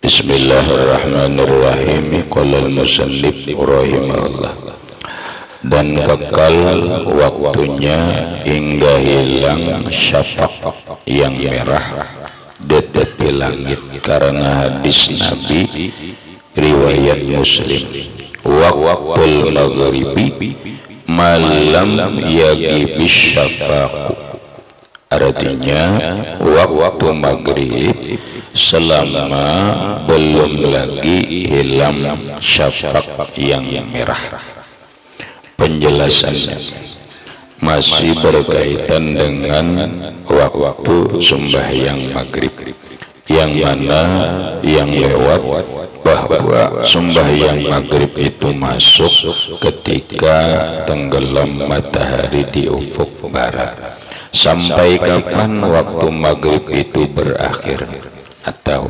Bismillahirrahmanirrahim. Qala al-musannif rahimahullah. Dan kekal waktunya hingga hilang syafaq yang merah di tepi langit, karena hadis Nabi riwayat Muslim, waqtul maghribi malam yaghibi syafaq. Artinya waktu maghrib selama belum lagi hilang syafaq yang merah. Penjelasannya masih berkaitan dengan waktu sembahyang maghrib, yang mana yang lewat bahwa sembahyang maghrib itu masuk ketika tenggelam matahari di ufuk barat. Sampai kapan waktu maghrib itu berakhir, atau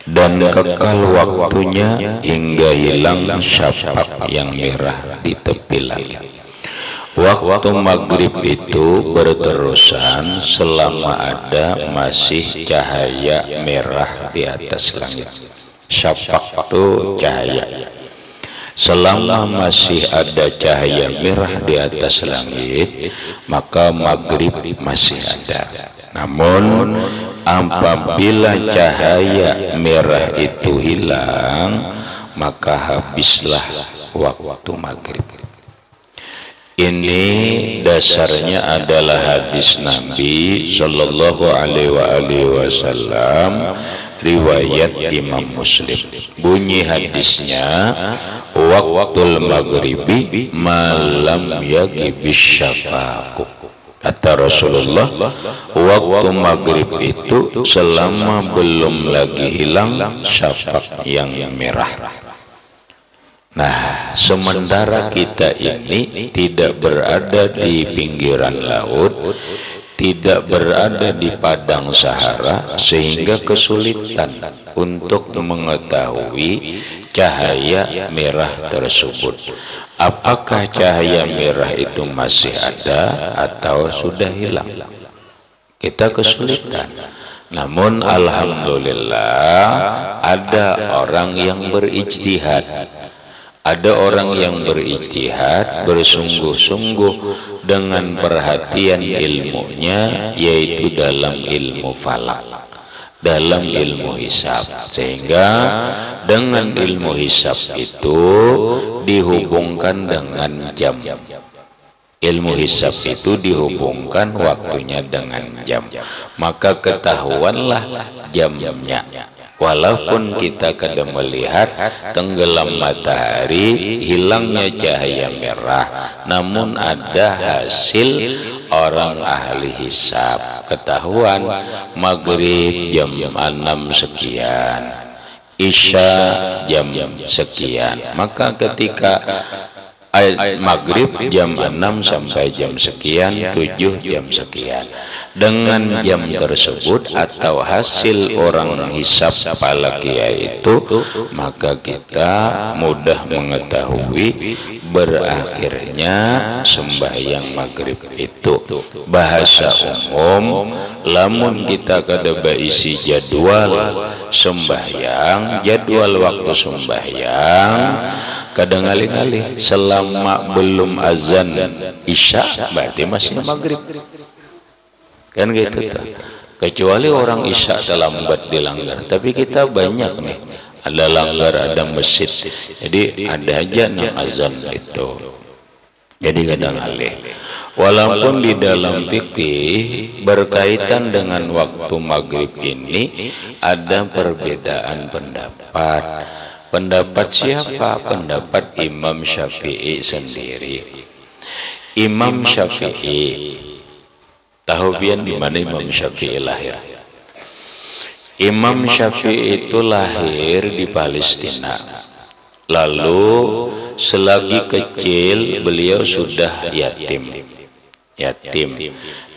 dan kekal waktunya hingga hilang syafaq yang merah di tepi langit. Waktu maghrib itu berterusan selama ada masih cahaya merah di atas langit. Syafaq itu cahaya. Selama masih ada cahaya merah di atas langit, maka maghrib masih ada. Namun apabila cahaya merah itu hilang, maka habislah waktu maghrib. Ini dasarnya adalah hadis Nabi Sallallahu Alaihi Wasallam riwayat Imam Muslim. Bunyi hadisnya, waqtul maghribi malam yaghibi syafaq. Kata Rasulullah, waktu maghrib itu selama belum lagi hilang syafaq yang merah. Nah, sementara kita ini tidak berada di pinggiran laut, tidak berada di padang Sahara, sehingga kesulitan untuk mengetahui cahaya merah tersebut. Apakah cahaya merah itu masih ada atau sudah hilang? Kita kesulitan. Namun alhamdulillah ada orang yang berijtihad. Ada orang yang berijtihad, bersungguh-sungguh dengan perhatian ilmunya, yaitu dalam ilmu falak, dalam ilmu hisab. Sehingga dengan ilmu hisab itu dihubungkan dengan jam. Ilmu hisab itu dihubungkan waktunya dengan jam. Maka ketahuanlah jamnya. Walaupun kita kadang melihat tenggelam matahari, hilangnya cahaya merah, namun ada hasil orang ahli hisab. Ketahuan maghrib jam 6 sekian, isya jam sekian. Maka ketika maghrib jam 6 sampai jam sekian, 7 jam sekian. Dengan jam tersebut atau hasil orang hisab falakia itu, maka kita mudah mengetahui berakhirnya sembahyang maghrib itu. Bahasa umum, lamun kita kada isi jadwal sembahyang, jadwal waktu sembahyang, kadang kali selama belum azan isya berarti masih maghrib, kan gitu tuh. Kecuali orang isya terlambat dilanggar, tapi kita banyak nih, ada langgar, ada masjid, jadi ada aja yang azan itu. Jadi kadang kali walaupun di dalam fikih berkaitan dengan waktu maghrib ini ada perbedaan pendapat. Pendapat siapa? Pendapat Imam Syafi'i sendiri. Imam Syafi'i, tahu pian di mana Imam Syafi'i lahir? Imam Syafi'i itu lahir di Palestina. Lalu selagi kecil beliau sudah yatim.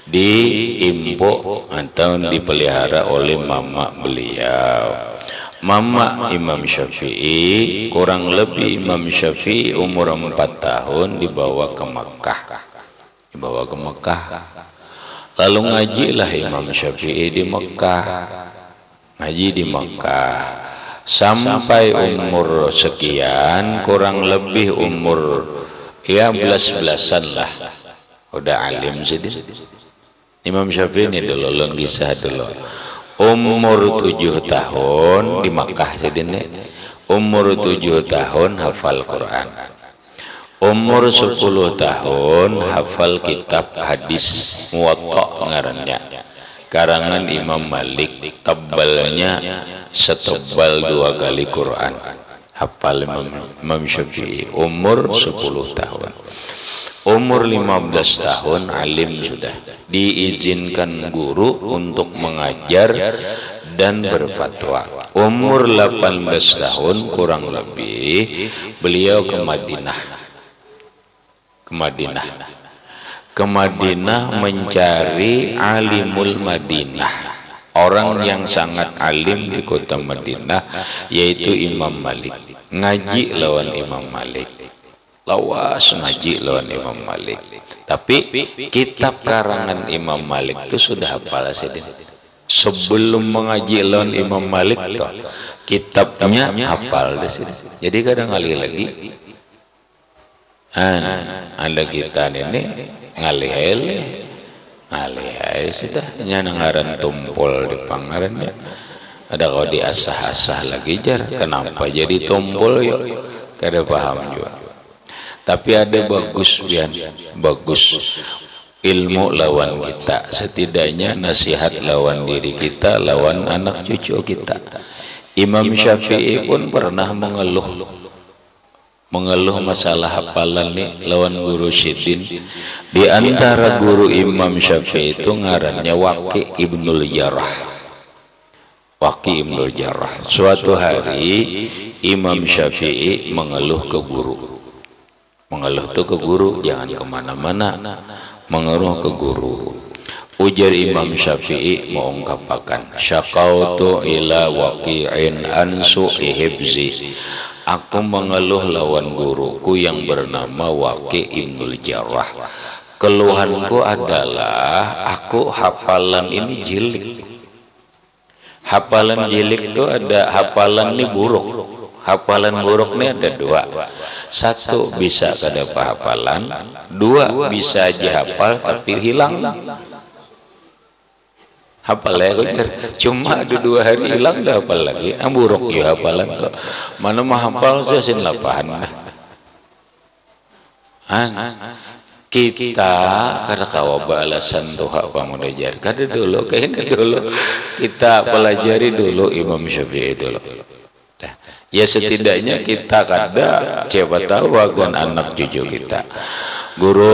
Diimpo atau dipelihara oleh mama beliau. Mama Imam Syafi'i, kurang lebih Imam Syafi'i umur 4 tahun dibawa ke Mekah. Lalu ngajilah Imam Syafi'i di Mekah. Ngaji di Mekah. sampai umur sekian, kurang lebih umur ya belas-belasan lah udah alim sih. Imam Syafi'i ini dulu lon kisah dulu umur 7 tahun di Makkah sedene, umur 7 tahun hafal Quran, umur 10 tahun hafal kitab hadis Muwatta ngarannya, karangan Imam Malik, tebalnya setebal 2 kali Quran, hafal Imam Syafi'i umur 10 tahun. Umur 15 tahun alim sudah, diizinkan guru untuk mengajar dan berfatwa. Umur 18 tahun kurang lebih beliau ke Madinah mencari alimul Madinah, orang yang sangat alim di kota Madinah, yaitu Imam Malik. Ngaji lawan Imam Malik, lawas ngaji lawan Imam Malik. Tapi kitab karangan Imam Malik itu sudah hafal sedih. Sebelum mengaji lawan Imam Malik toh kitabnya hafal deh. Jadi kadang kali lagi anda kita ini ngalih sudah nyangaran tumpul di pangarannya. Ada kalau diasah-asah lagi jar, kenapa jadi tumpul yuk? Kada paham juga. Tapi ada bagus ilmu lawan kita, setidaknya nasihat lawan diri kita, lawan anak cucu kita. Imam Syafi'i pun pernah mengeluh masalah hafalan nih lawan guru Syidin. Di antara guru Imam Syafi'i itu ngarannya Waqi Ibnul Jarrah. Suatu hari Imam Syafi'i mengeluh ke guru. Mengeluh tuh ke guru, jangan kemana-mana, mengeluh ke guru. Ujar Imam Syafi'i mengungkapkan, syaqautu ila waqi'in ansu ihibzi. Aku mengeluh lawan guruku yang bernama Waqi Ibnul Jarrah. Keluhanku adalah aku hafalan ini jilik. Hafalan jilik itu ada hafalan ini buruk. Hafalan buruk ini ada 2. 1 bisa kada hafalan, 2 bisa aja hafal tapi hilang. Hafal ya cuma ada 2 hari hilang dah hafal lagi. Buruk ya hafalan kok. Mana mah hafal sin lapahan. Kita kada kawa balasan doa pamudajar. Kada dulu kayaknya dulu kita pelajari dulu Imam Syafi'i dulu. Ya setidaknya kita kada siapa tahu agan anak cucu kita. Guru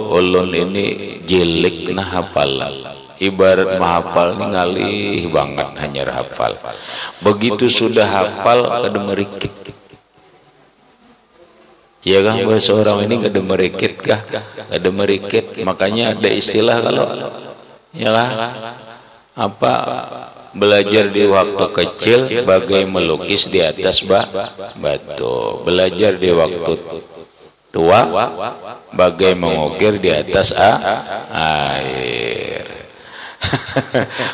ulun ini jilik nah hafalan. Ibarat menghafal ini ngalih banget hanya hafal. Begitu sudah hafal kada merikit. Ya kan seorang ini kada merikit kah? Kada merikit. Makanya ada istilah kalau ya apa belajar di waktu kecil bagai melukis di atas batu. Belajar di waktu tua bagai mengukir di atas air.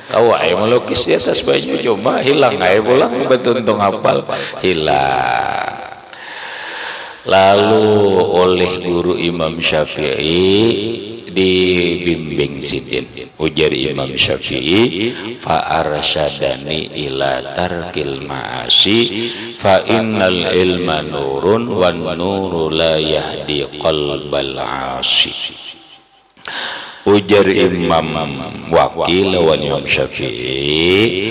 Kau melukis di atas baju cuma hilang pulang betuntung hafal hilang. Lalu oleh guru Imam Syafi'i dibimbing Sidin. Ujar Imam Syafi'i, fa arsyadani ila tarkil ma'asi fa innal ilma nurun wan nuru la yahdi qalbal 'asi. Ujar Imam Waqi lawan Imam Syafi'i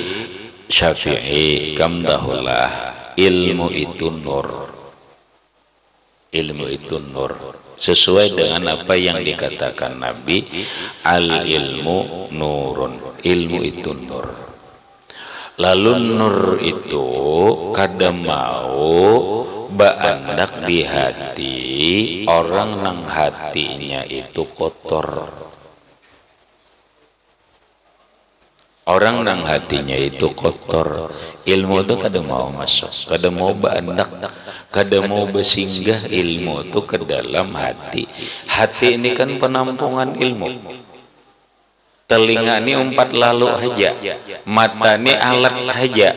kamdahullah, ilmu itu nur. Ilmu itu nur. Sesuai dengan apa yang dikatakan Nabi, al ilmu nurun. Ilmu itu nur. Lalu nur itu kadang mau baandak di hati orang nang hatinya itu kotor. Orang nang hatinya itu kotor, ilmu itu kadang mau masuk, kadang mau baandak, kadang mau bersinggah ilmu itu ke dalam hati. Hati ini kan penampungan ilmu. telinga ini umpat lalu aja, mata ini alat aja,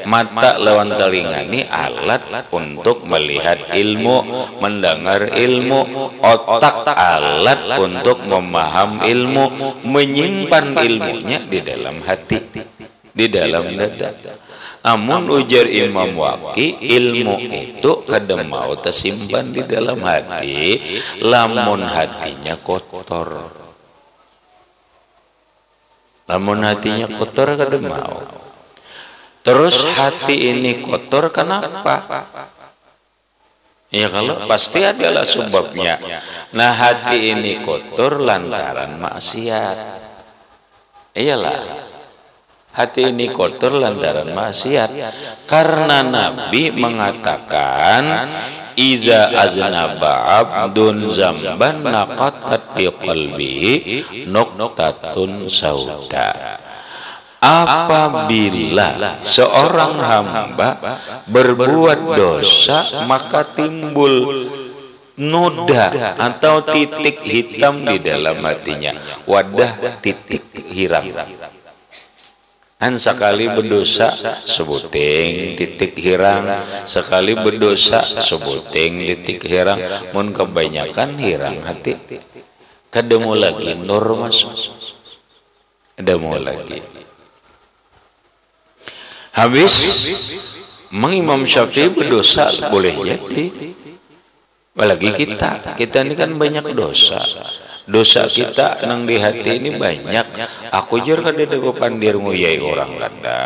mata lawan telinga ini alat untuk melihat ilmu, mendengar ilmu, otak alat untuk memaham ilmu, menyimpan ilmunya di dalam hati, di dalam dada. Amun ujar Imam Waqi, ilmu itu kadang mau tersimpan di dalam hati, lamun hatinya kotor. Lamun hatinya kotor kadang mau. Terus hati ini kotor kenapa? Ya kalau pasti adalah sebabnya. Nah hati ini kotor lantaran maksiat. Iyalah. Hati ini kotor lantaran maksiat. Karena Nabi mengatakan iza aznaba abdun zamban naqatat fi qalbihi nuqtatun sauda. Apabila seorang hamba berbuat dosa maka timbul noda atau titik hitam di dalam hatinya, wadah titik hiram. Sekali berdosa sebuting titik hirang, sekali berdosa sebuting titik hirang, mun kebanyakan hirang hati kademu lagi nur masuk, kademu lagi habis. Imam Syafi'i berdosa boleh jadi, apalagi kita ini kan banyak dosa. Dosa kita nang di hati ini banyak. Aku jur kada ada pandir nguyai orang kada.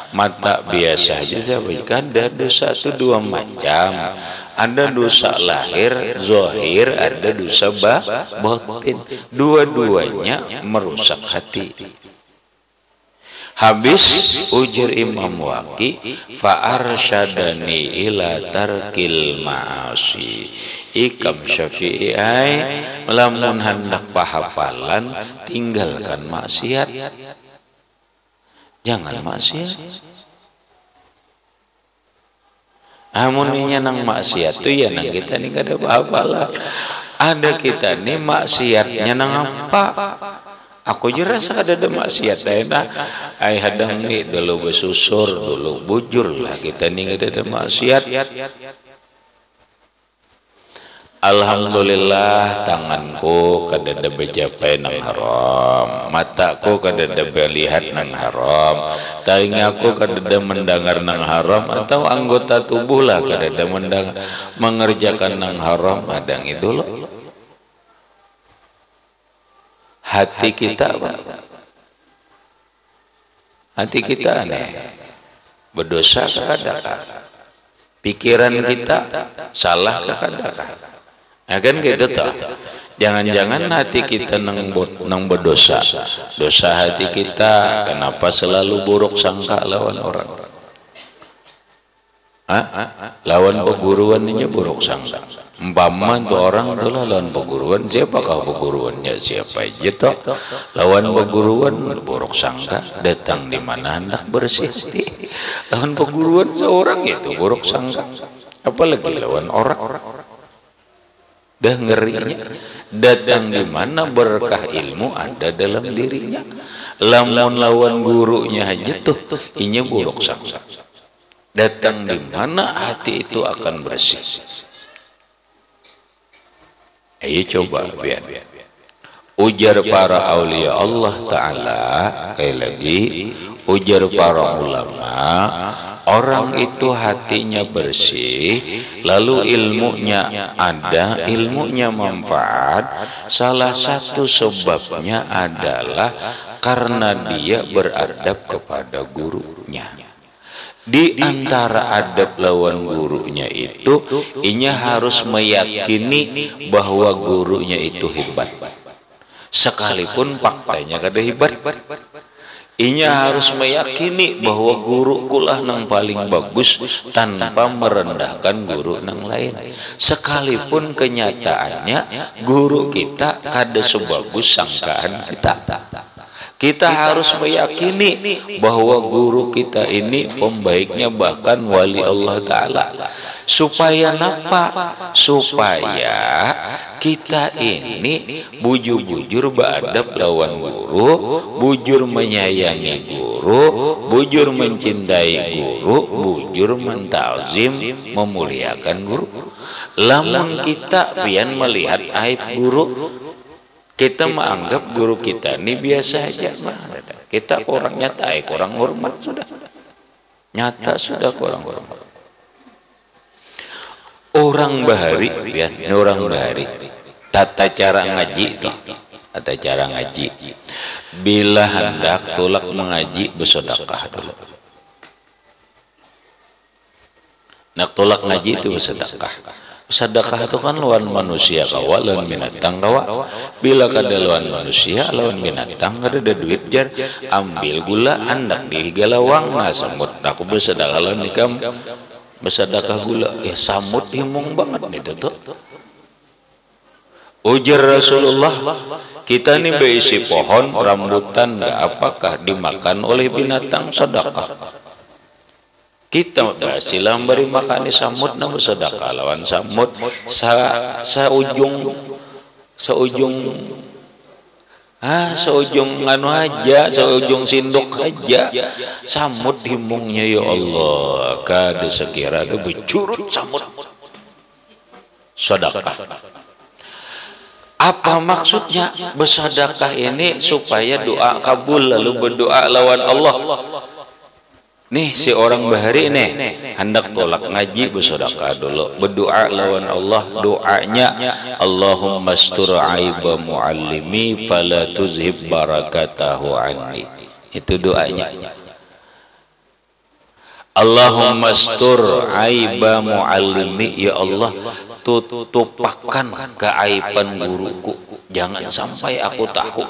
Mata biasa aja sahabat. Kada dosa itu dua macam. Ada dosa lahir, zahir, ada dosa batin. Dua-duanya merusak hati. Habis ujar Imam Waqi, fa arsyadani ila tarkil ma'asi. Ikam Syafi'i lamun hendak pahapalan tinggalkan maksiat. Jangan maksiat. Amuninya nang maksiat tu ya nang kita ni kada pahapalan. Ada kita ni maksiatnya nang apa? Aku jelas ada maksiat enak. Ai hadang ni dulu besusur, dulu bujur lah kita ni ada maksiat. Alhamdulillah tanganku kada ada bejapai nang haram, mataku kada ada melihat nang haram, telingaku kada ada mendengar nang haram, atau anggota tubuh lah kada ada mengerjakan nang haram. Adang itu loh. Hati kita apa? Hati kita aneh, berdosa kadang-kadang. Pikiran kita salah kadang-kadang. Ya kan gitu toh. Jangan-jangan hati kita nang berdosa. Dosa hati kita kenapa selalu buruk sangka lawan orang? Lawan peguruan ini buruk sangka. Umpama tu orang tu lawan peguruan, siapakah peguruannya, siapa aja toh. Lawan peguruan buruk sangka, datang di mana hendak bersih hati. Lawan peguruan seorang itu buruk sangka, apalagi lawan orang. Dah ngerinya, datang di mana berkah ilmu ada dalam dirinya. Lamun lawan gurunya aja tuh, inya buruk sangka. Datang di mana hati itu akan bersih. Ayo coba biar ujar para aulia Allah Ta'ala, sekali lagi ujar para ulama, orang itu hatinya bersih, lalu ilmunya ada, ilmunya manfaat. Salah satu sebabnya adalah karena dia beradab kepada gurunya. Di antara adab lawan gurunya itu, inya harus meyakini bahwa gurunya itu hebat. Sekalipun faktanya kada hebat, inya harus meyakini bahwa guruku lah nang paling bagus tanpa merendahkan guru nang lain. Sekalipun kenyataannya guru kita kada sebagus sangkaan kita. Kita harus meyakini bahwa guru kita ini pembaiknya, bahkan wali Allah Ta'ala. Supaya napa? Supaya kita ini bujur-bujur beadab lawan guru, bujur menyayangi guru, bujur mencintai guru, bujur mentazim memuliakan guru. Lamun kita pian melihat aib guru, kita menganggap guru kita ini biasa aja, kita orangnya tak kurang hormat sudah, nyata sudah kurang hormat. Orang bahari, pian, orang bahari, tata cara ngaji, tata cara ngaji. Bila hendak tulak mengaji, bersedekah dulu. Nak tolak ngaji itu bersedekah. Sedekah itu kan lawan manusia kawa, lawan binatang kawa. Bila kada lawan manusia, lawan binatang kada ada duit jar, ambil gula andak di galawang, nah semut aku bersedekah lawan nikam, bersedekah gula, samut himung banget itu tuh. Ujar Rasulullah, kita ini berisi pohon rambutan, nggak apakah dimakan oleh binatang? Sedekah. Kita berhasil beri makan samut, namun sedekah lawan samut seujung anu aja, seujung sindok aja, samut himungnya ya Allah, kada sekira itu bercurut samut. Sedekah. Apa maksudnya bersedekah ini? Supaya doa kabul, lalu berdoa lawan Allah. Nih si orang bahari nih hendak tolak ngaji, bersedekah dulu, berdoa lawan Allah. Doanya Allahumma astur aiba muallimi fala tuzhib barakatahu anni. Itu doanya. Allahumma astur aiba muallimi, ya Allah tutupakan keaiban guruku, jangan sampai aku tahu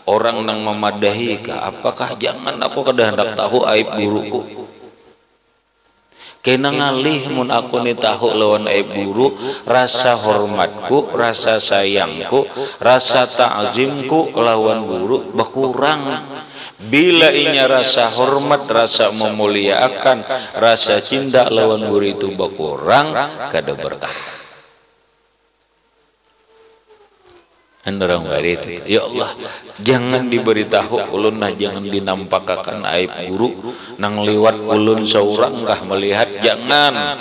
orang nang memadahi ka, apakah jangan aku kada hendak tahu aib guruku. Kena ngalih mun aku ni tahu lawan aib guru, rasa hormatku, rasa sayangku, rasa ta'zimku lawan guru berkurang. Bila inya rasa hormat, rasa memuliakan, rasa cinta lawan guru itu berkurang, kada berkah. Orang bari itu, ya Allah, jangan diberitahu ulun, nah jangan dinampakakan aib guru, nang liwat ulun seorang kah melihat, jangan.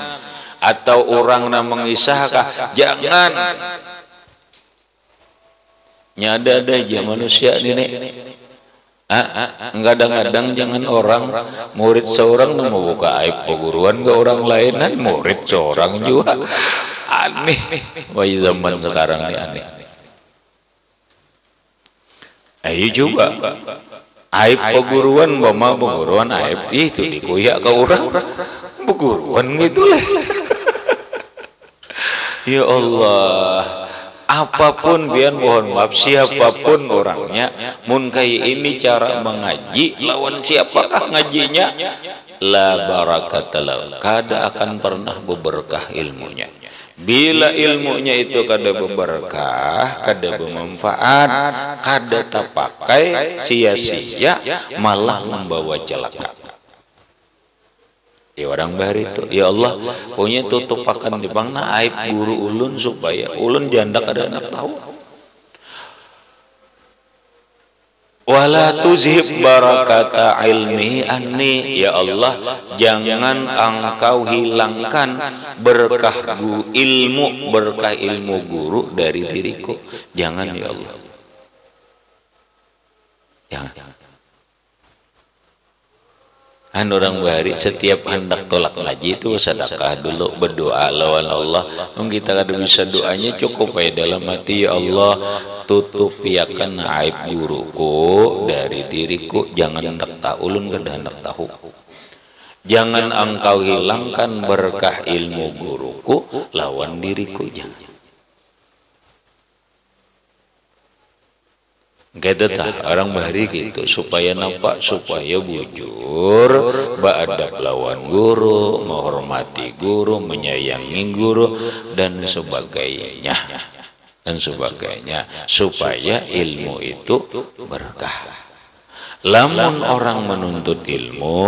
Atau orang nang mengisahkah, jangan. Nyada ada aja manusia ini. Kadang-kadang jangan orang murid seorang nang membuka aib peguruan ke orang lainan, murid seorang juga aneh. Wah, zaman sekarang ini aneh. Ayo juga aib peguruan, mama peguruan aib itu dikuyak ke orang peguruan gitulah. Ya Allah, apapun biar mohon maaf siapapun orangnya, mun kayak ini cara mengaji lawan siapakah ngajinya, la barakatallah, kada akan pernah berberkah ilmunya. Bila ilmunya itu kada berberkah, kada bermanfaat, kada terpakai, sia-sia, malah membawa celaka. Ya orang bahari itu, ya Allah, punya tutup akan dibangna aib guru ulun supaya ulun janda kada nak tahu. Wala tuzhib barakata ilmi anni, ya Allah, jangan engkau hilangkan berkah ilmu, berkah ilmu guru dari diriku, jangan ya Allah, jangan. Orang bahari setiap hendak tolak ngaji itu sedekah dulu, berdoa lawan Allah. Kita kada bisa doanya cukup ya dalam hati, ya Allah tutupiakan aib guruku dari diriku, jangan hendak tahu ulun kada hendak tahu. Jangan engkau hilangkan berkah ilmu guruku lawan diriku, jangan. Gitu tah orang bahari gitu, supaya nampak, supaya bujur beadab lawan guru, menghormati guru, menyayangi guru dan sebagainya, supaya ilmu itu berkah. Lamun orang menuntut ilmu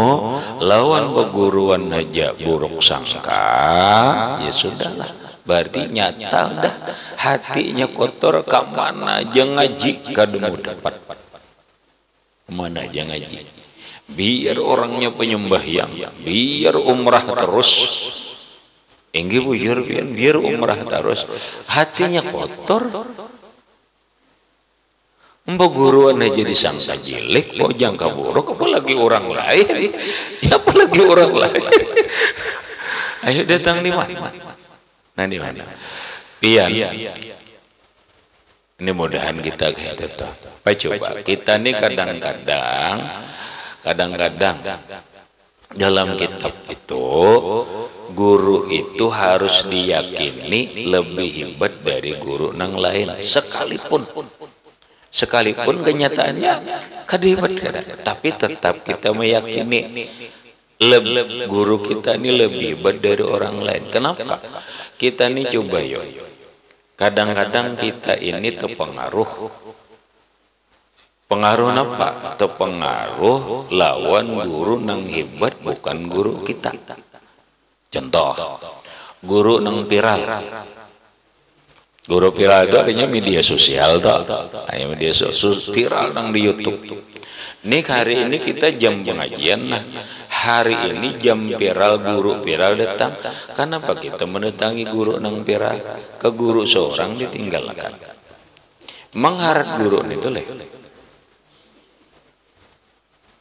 lawan peguruan aja buruk sangka, ya sudahlah, berarti nyata udah hatinya kotor, kemana aja ngaji kademu dapat, kemana aja ngaji, biar orangnya penyembahyang, biar umrah terus, enggak bujur, biar umrah terus, hatinya kotor. Mbak guruan aja disangka jelek, mau jangka buruk, apalagi orang lain, ya apalagi orang lain. Ayo datang di mana? Nah di mana? Pian. Ini mudahan kita kayak itu. Coba kita nih kadang-kadang dalam kitab itu guru itu harus diyakini lebih hebat dari guru nang lain sekalipun kenyataannya kadibat tapi tetap kita meyakini guru kita ini lebih hebat dari orang lain. Kenapa? Kita ini coba yuk, kadang-kadang kita ini terpengaruh apa? Terpengaruh lawan guru nang hebat bukan guru kita. Contoh, guru nang viral. Guru viral itu artinya media sosial toh. Media sosial viral nang di YouTube. Nih hari ini kita jam pengajian, nah hari ini jam viral, guru viral datang. Kenapa kita mendatangi guru nang viral? Ke guru seorang ditinggalkan. Mengharap guru itu leh.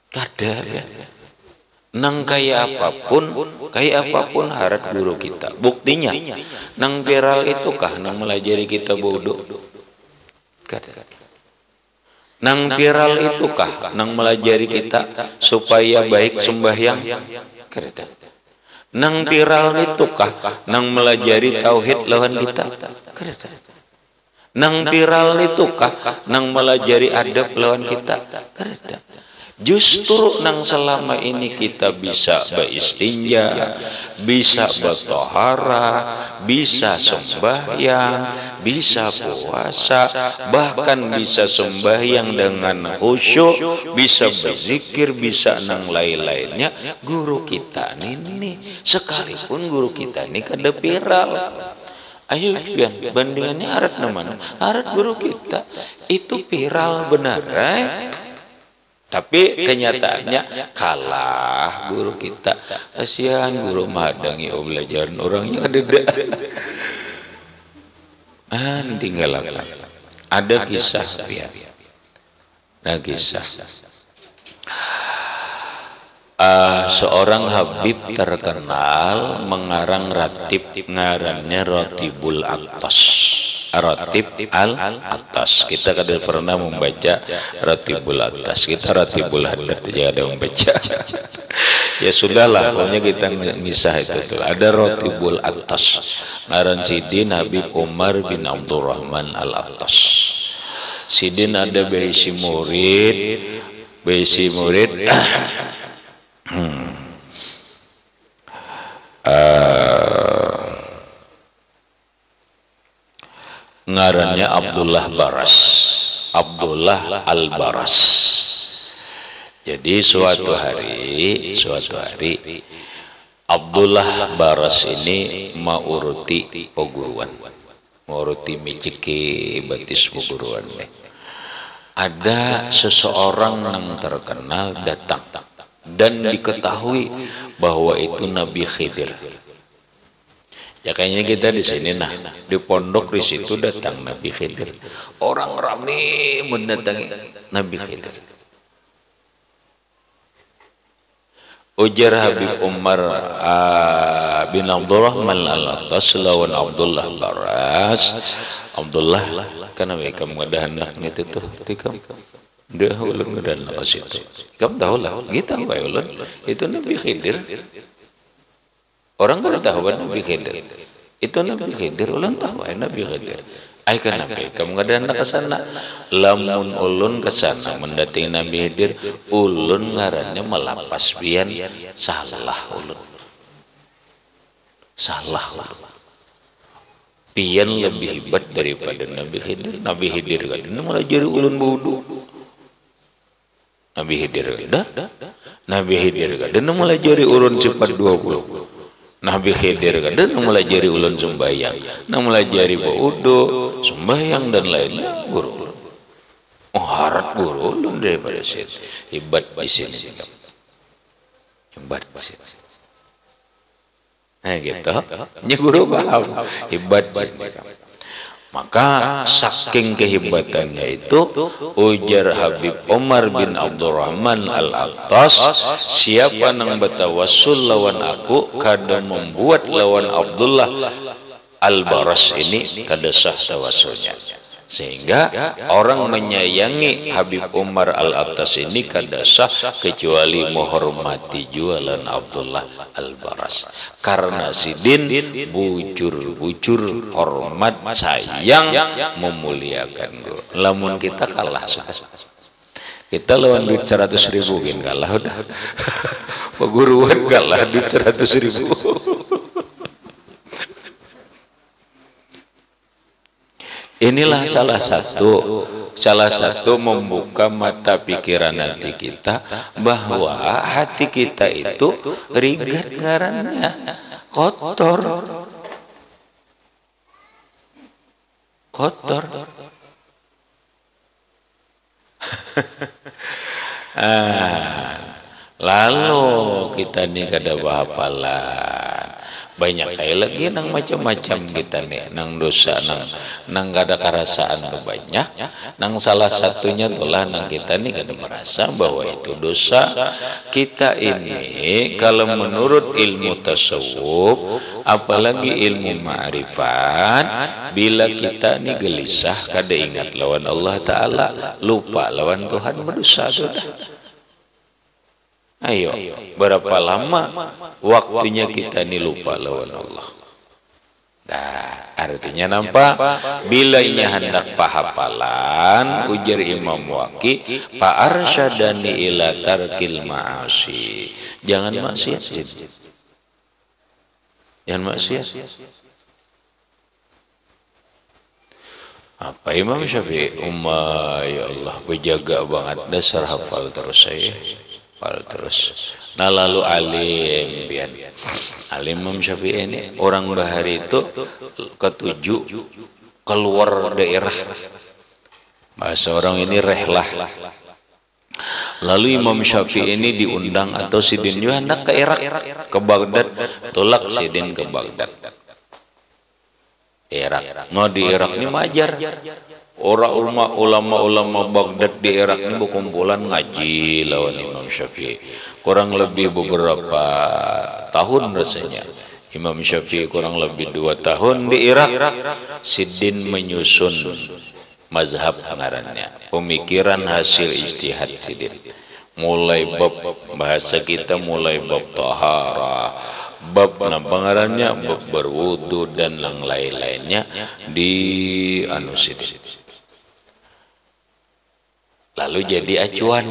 Kada ya. Nang kayak apapun harap guru kita. Buktinya, nang viral itukah nang melajari kita bodoh? Nang viral itukah nang melajari kita supaya baik sembahyang? Nang viral itukah nang melajari tauhid lawan kita? Nang viral itukah nang melajari adab lawan kita? Justru nang selama ini kita bisa beristinja, bisa bertohara, bisa sembahyang, bisa puasa, bahkan bisa sembahyang dengan khusyuk, bisa berzikir, bisa nang lain-lainnya. Guru kita ini, sekalipun guru kita ini kada viral. Ayo pian, bandingannya arat namanya, arat guru kita itu viral benar, tapi kenyataannya kalah guru kita. Kasihan guru madangi belajaran orangnya kededa. Tinggal ada kisah ya. Nah kisah seorang habib terkenal mengarang ratib, ngarannya Ratibul Atas. Ratib al-Atas. Kita kada pernah membaca Ratibul Atas. Kita Ratibul Haddad aja ada membaca. Ya sudahlah, pokoknya kita misah itu. Ada Ratibul Atas. Ngaran Sidin Habib Umar bin Abdurrahman al-Atas. Sidin ada besi murid. Ngarannya Abdullah Al-Baras. Jadi suatu hari Abdullah Baras ini mauruti peguruan, mauruti mijiki batis peguruan. Ada seseorang yang terkenal datang dan diketahui bahwa itu Nabi Khidir. Ya kayaknya kita di sini di pondok di situ datang Nabi Khidir. Orang ramai mendatangi Nabi Khidir. Ujar Habib Umar bin Abdurrahman al-Atas lawan Abdullah Baras. Abdullah karena mereka ada anaknya itu tuh. Dia ulun ada anak situ. Kamu tahu lah, kita tahu ulun itu Nabi Khidir. Orang kan tahu Nabi Khidir. Itu Nabi Khidir, ulun tahu Nabi Khidir. Ai kenapa kamu ada anak kesana? Lamun ulun kesana mendatangi Nabi Khidir, ulun ngarannya melapas pian salah ulun. Pian lebih hebat daripada Nabi Khidir. Nabi Khidir kan malah jadi ulun bodoh. Nabi Khidir dah. Nabi Khidir kada mulai jari urun sifat 20. Nabi Khidir kada mulai jari ulun sembahyang, mulai jari baudo sembahyang dan lainnya guru. Oh harap guru ulun daripada sini. Hebat di sini. Hebat di sini. Nah gitu. Nya guru paham. Hebat di sini. Maka saking kehebatannya itu ujar Habib Umar bin Abdurrahman Al-Attas, siapa nang bertawassul lawan aku kada membuat lawan Abdullah Al-Baras ini kada sah tawassulnya. Sehingga orang menyayangi Habib Umar Al-Attas ini kada sah kecuali menghormati jualan Abdullah Al-Baras. Karena sidin bujur-bujur hormat sayang memuliakan guru. Lamun kita kalah, kita lawan duit 100.000 kan kalah udah. Peguruan kalah duit 100.000. Inilah salah satu membuka mata pikiran hati kita bahwa hati kita itu rigat ngarannya, kotor. Lalu kita nih kada bahapalan. Banyak kayak lagi nang macam-macam kita nih, nang dosa nang gak ada kerasaan banyak, nang salah satunya itulah nang kita nih gak ada merasa bahwa itu dosa. Kita ini kalau menurut ilmu tasawuf, apalagi ilmu ma'rifat, bila kita nih gelisah kada ingat lawan Allah Ta'ala, lupa lawan Tuhan, berdosa sudah. Ayo, berapa lama waktunya kita ini lupa lawan Allah? Nah, artinya nampak bila nya hendak pahapalan ujar Imam Waqi, fa arsyadani ila tarkil ma'asi. Jangan maksiat. Jangan maksiat. Apa Imam Syafi'i? Ya Allah, berjaga banget dasar hafal terus saya. Terus. Nah lalu alim bian. Alim Imam Syafi'i ini orang bahari itu ketujuh keluar daerah. Bahasa orang ini rehlah. Lalu Imam Syafi'i ini diundang atau sidin juga hendak ke Irak, ke Baghdad, tolak sidin ke Baghdad. Irak. No di Irak ini majar. Orang ulama Baghdad di Irak ini berkumpulan ngaji lawan Imam Syafi'i. Kurang lebih beberapa tahun rasanya. Imam Syafi'i kurang lebih 2 tahun di Irak. Sidin menyusun mazhab ngarannya. Pemikiran hasil ijtihad sidin. Mulai bab bahasa kita mulai bab tahara, bab pengarannya bab berwudu dan yang lain-lainnya di sidin. Lalu jadi acuan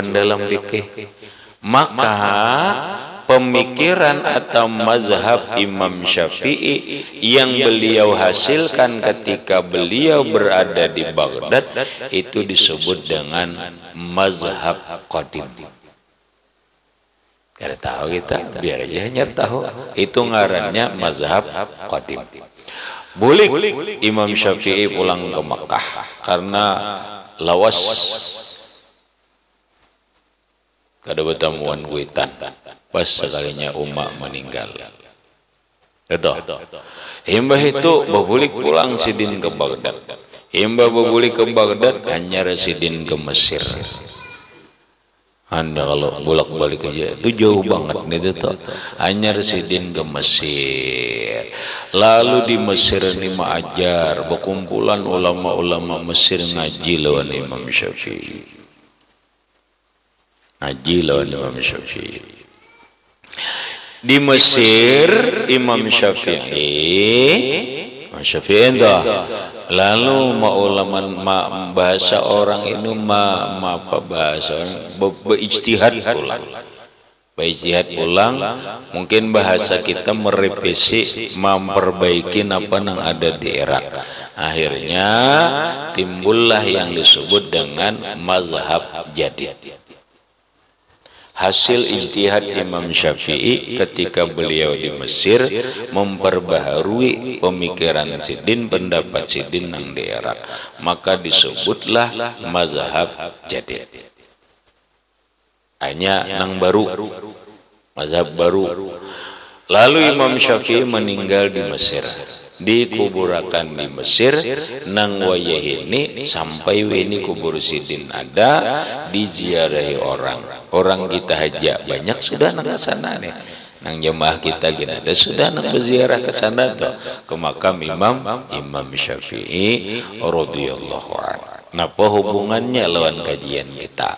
dalam fikih. Maka pemikiran atau mazhab Imam Syafi'i yang beliau hasilkan ketika beliau berada di Baghdad itu disebut dengan mazhab qadim. Kada tahu kita, biar aja hanya tahu. Itu ngarannya mazhab qadim. Boleh Imam Syafi'i pulang ke Makkah karena lawas kada bertemuan kuitan pas sekalinya umat meninggal. Itu. Himbah itu boleh pulang sidin ke Baghdad. Himbah boleh ke Baghdad hanya residin ke Mesir. Anda kalau bolak-balik aja itu jauh banget nih itu. Hanya residin ke Mesir. Lalu di Mesir ini mengajar berkumpulan ulama-ulama Mesir ngaji lawan Imam Syafi'i. Ngaji lawan Imam Syafi'i. Di Mesir Imam Syafi'i entah. Lalu ulama bahasa orang ini apa bahasa berijtihad pulang. Berijtihad pulang mungkin bahasa kita merevisi memperbaiki apa yang ada di Irak. Akhirnya timbullah yang disebut dengan mazhab jadid. Hasil ijtihad Imam Syafi'i ketika beliau di Mesir memperbaharui pemikiran Sidin, pendapat Sidin yang di Irak, maka disebutlah mazhab jadid. Hanya nang baru, mazhab baru. Lalu Imam Syafi'i meninggal di Mesir, dikuburakan di Mesir. Nang wayah ini sampai ini kubur Sidin ada, diziarahi orang kita haja banyak sudah nang sana nih, nang jemaah kita gini ada sudah nang berziarah ke sana tuh, ke makam Imam Syafi'i radhiyallahu anhu. Napa hubungannya lawan kajian kita?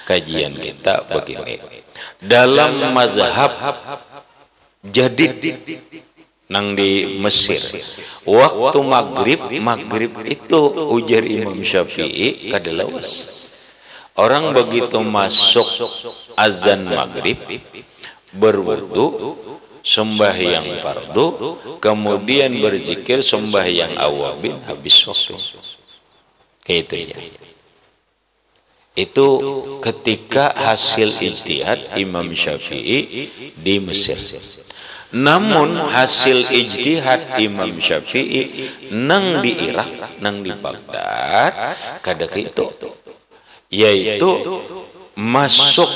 Kajian kita begini, dalam mazhab jadid nang di Mesir, waktu maghrib itu ujar Imam Syafi'i kadalawas. Orang begitu masuk azan maghrib, berwudu, sembahyang fardu, kemudian berzikir sembahyang awabin, habis waktu. Itu ya. Itu ketika hasil ijtihad Imam Syafi'i di Mesir. Namun hasil ijtihad Imam Syafi'i nang di Irak, nang di Baghdad, kada itu, yaitu masuk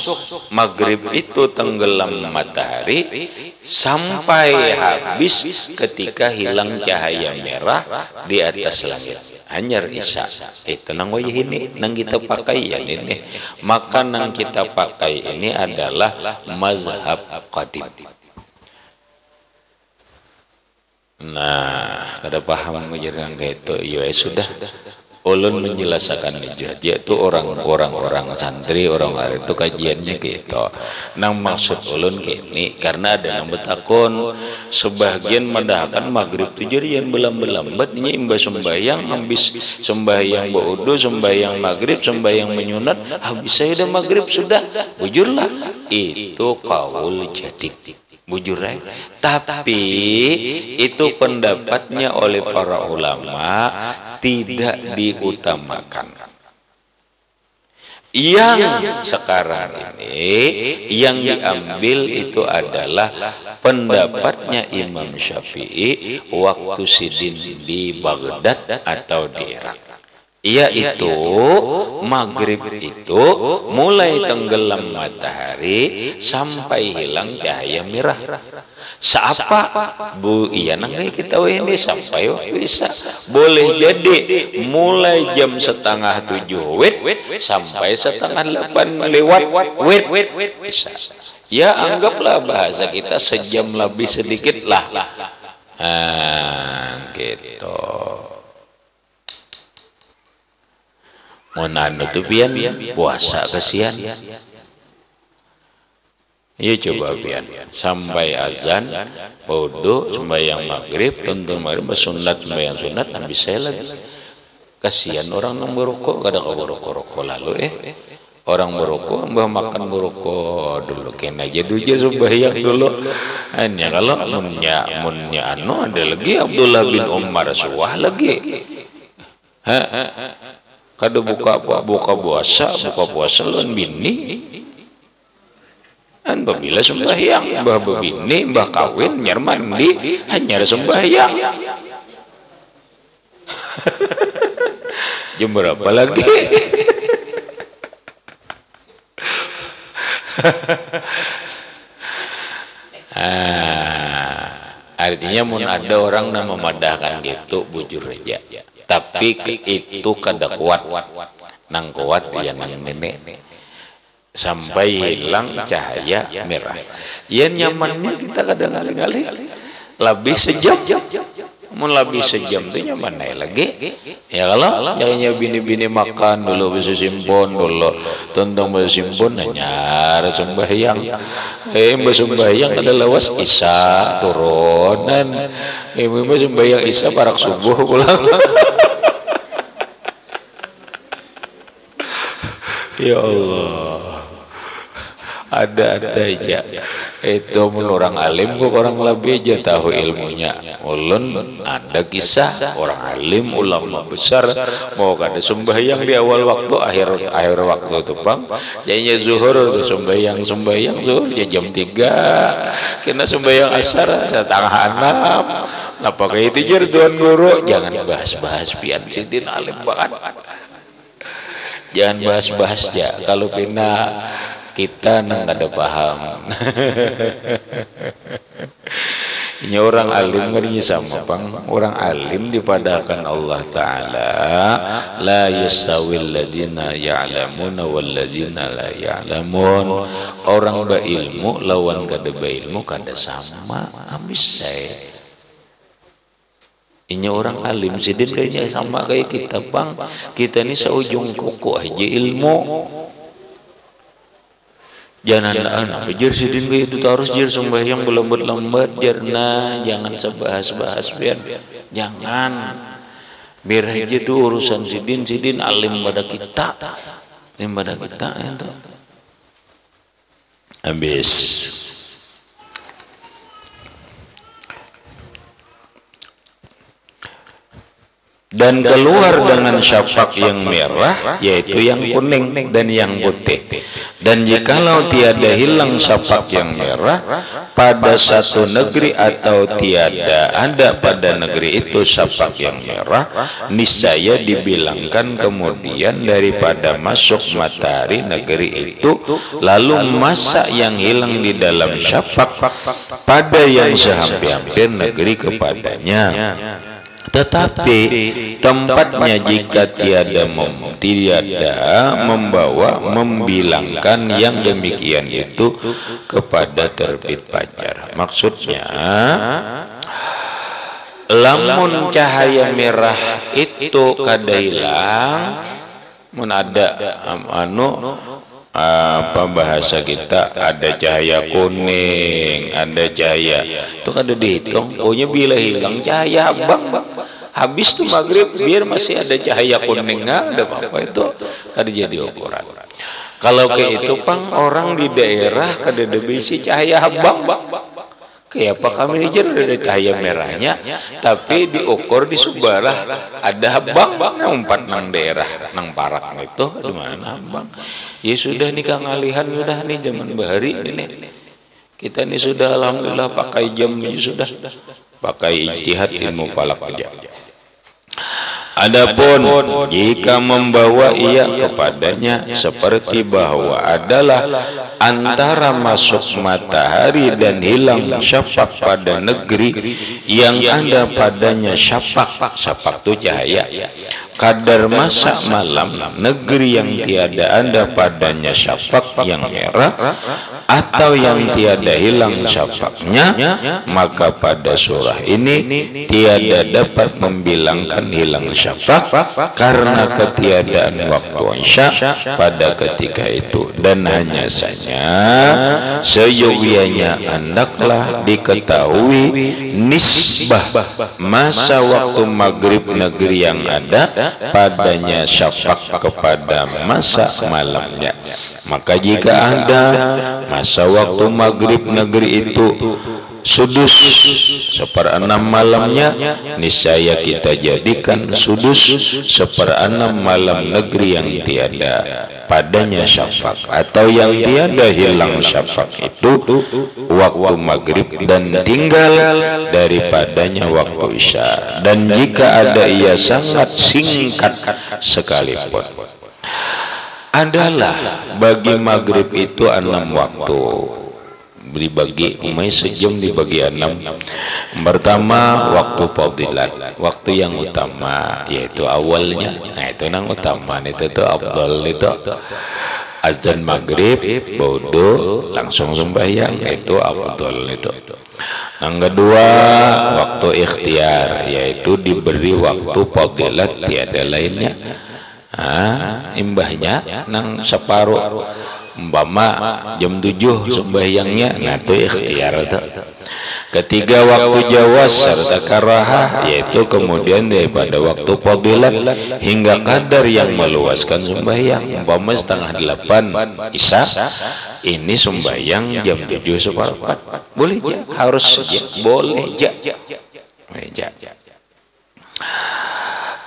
maghrib itu tenggelam matahari sampai habis ketika hilang cahaya merah di atas langit, hanyar isya. Itu nang wayah ini nang kita pakai ya ini, maka nang kita pakai ini adalah mazhab qadim. Nah, kada paham menjerang kayak itu, ya sudah. Ulun menjelaskan dia itu orang santri, orang itu kajiannya gitu. Nang maksud ulun gini, karena ada yang betakon sebagian mendahkan maghrib tujurian belambat ini imbas sembahyang, habis sembahyang baudu, sembahyang maghrib, sembahyang menyunat, habis saya udah maghrib sudah, bujurlah. Itu kaul jadid, bujur ya. Tapi itu pendapatnya oleh para ulama tidak diutamakan. Yang sekarang ini yang diambil itu adalah pendapatnya Imam Syafi'i waktu Sidin di Baghdad atau di Irak, yaitu maghrib itu mulai tenggelam matahari sampai hilang cahaya merah. Siapa bu iya nanggai kita ini sampai waktu isya. Boleh jadi mulai jam 6:30 wit sampai 7:30 lewat wit isya. Ya anggaplah bahasa kita sejam lebih sedikit lah. Gitu. Monanu tuh pian puasa kesian. Ya coba pian sampai azan, wudu, sembahyang maghrib, tuntun maghrib, sunat sembahyang sunat, habis saya lagi. Kasihan orang yang merokok, kada kau merokok lalu orang merokok, mbah makan merokok dulu, kena aja sembahyang dulu. Hanya kalau munnya anu ada lagi Abdullah bin Umar suah lagi. Kada buka puasa lawan bini. An babila sembahyang, mbah bebini, mbah kawin, nyar mandi, hanya sembahyang. Jam berapa lagi? Artinya mun ada orang yang memadahkan gitu bujur aja. Tapi itu kada kuat, nang kuat dia nang nenek. Sampai hilang cahaya merah. Ya nyamannya kita kadang kali lebih sejam. Mun lebih sejam tuh nyaman lagi. Ya kalau jangannya bini-bini makan dulu bisa simpon dulu. Tentang bisa simpon hanya sembahyang. Sembahyang adalah was isya turunan. Sembahyang isya parak subuh pulang. Ya Allah. ada aja itu orang alim kok orang lebih aja tahu ilmunya. Ulun ada kisah orang alim ulama besar mau kada sembahyang di awal waktu akhir waktu itu bang jadinya zuhur sembahyang zuhur ya jam 3 kena sembahyang asar setengah 6 nah pakai itu jar tuan guru jangan bahas pian sidin alim banget jangan bahas ya kalau pindah kita nang ada paham. Ini orang alim ngerinya sama bang. Orang alim dipadakan Allah Ta'ala la yastawil ladina ya'lamuna wal ladina la ya'lamun. Orang berilmu lawan kada berilmu kada sama habis saya. Ini orang alim sidin kayaknya sama kayak kita bang. Kita ini seujung kuku aja ilmu. Jangan anak jir sidin ke itu harus jir sembahyang lambat jarna jangan sebahas biar jangan biar aja tuh urusan sidin alim pada kita itu habis. Dan keluar dengan syapak yang merah yaitu yang kuning dan yang putih. Dan jikalau tiada hilang syapak yang merah pada satu negeri atau tiada ada pada negeri itu syapak yang merah, niscaya dibilangkan kemudian daripada masuk matahari negeri itu lalu masa yang hilang di dalam syapak pada yang sehampir-hampir negeri kepadanya. Tetapi tempatnya jika tiada membawa membilangkan yang demikian itu kepada terbit fajar. Maksudnya lamun cahaya merah itu kada hilang mun ada apa bahasa kita ada cahaya kuning ada cahaya itu kada dihitung pokoknya bila hilang cahaya bang habis tuh maghrib biar masih ada cahaya kuning nggak ada apa-apa itu kada jadi ukuran. Kalau kayak itu pang orang di daerah kada ada bisi cahaya abang kayak apa kami ini ada cahaya merahnya tapi diukur di Subarah ada abang yang 4 nang daerah nang Parak itu di mana abang ya sudah nih kang alihan sudah nih zaman bahari ini kita nih sudah alhamdulillah pakai jam ini sudah pakai ijtihad ilmu falak aja. Adapun jika membawa ia kepadanya seperti bahwa adalah antara masuk matahari dan hilang syapak pada negeri yang ada padanya syapak itu cahaya kadar masa malam negeri yang tiada ada padanya syapak yang merah atau yang tiada hilang syafaknya maka pada surah ini tiada dapat membilangkan hilang syafak karena ketiadaan waktu isya pada ketika itu dan hanya saja seyogyanya hendaklah diketahui nisbah masa waktu maghrib negeri yang ada padanya syafak kepada masa malamnya. Maka jika ada masa waktu maghrib negeri itu sudus 1/6 malamnya niscaya kita jadikan sudus 1/6 malam negeri yang tiada padanya syafak atau yang tiada hilang syafak itu waktu maghrib dan tinggal daripadanya waktu isya dan jika ada ia sangat singkat sekalipun adalah bagi maghrib itu 6 waktu dibagi sejam dibagi 6. Pertama waktu fadilat waktu yang utama yaitu awalnya nah itu nang utama itu tuh afdal itu azan maghrib bodo langsung sembahyang itu afdal itu. Yang kedua waktu ikhtiar yaitu diberi waktu fadilat tiada lainnya. Imbahnya nang separuh umpama jam 7 sembahyangnya nah itu ikhtiar itu Ketiga waktu jawaz serta karahah, yaitu kemudian daripada waktu fadilat hingga kadar yang meluaskan sembahyang. Umpama setengah 8 Isya, ini sembahyang jam 7:15. Boleh ja, harus ja, boleh ja.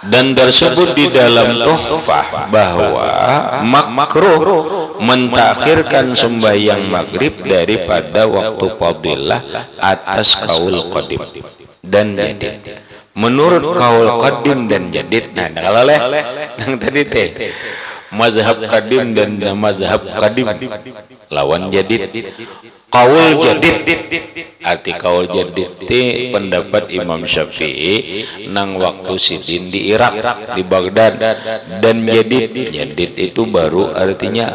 Dan tersebut di dalam Tuhfah bahwa makruh mentakhirkan sembahyang maghrib daripada waktu fadilah atas kaul qadim dan jadid. Menurut kaul qadim dan jadid, nah kalau yang tadi teh mazhab qadim dan mazhab qadim lawan jadid. Kaul jadid, arti kaul jadid itu pendapat Imam Syafi'i nang waktu sidin di Irak, di Baghdad. Dan jadid itu baru artinya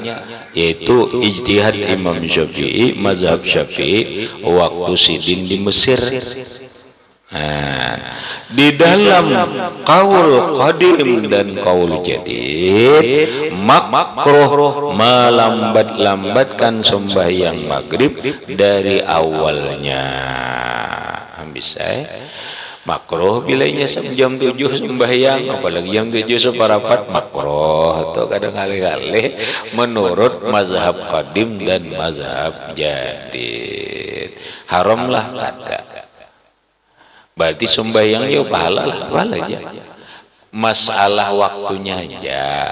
yaitu ijtihad Imam Syafi'i, mazhab Syafi'i waktu sidin di Mesir. Nah, di dalam kaul qadim dan kaul jadid makruh melambat-lambatkan sembahyang maghrib dari awalnya. Bisa makruh bilanya jam 7 sembahyang, apalagi jam 7:15 makruh atau kadang kali-kali menurut mazhab qadim dan mazhab jadid haramlah kata. Berarti sembahyang ya pahala lah, pahala aja. Masalah waktunya aja.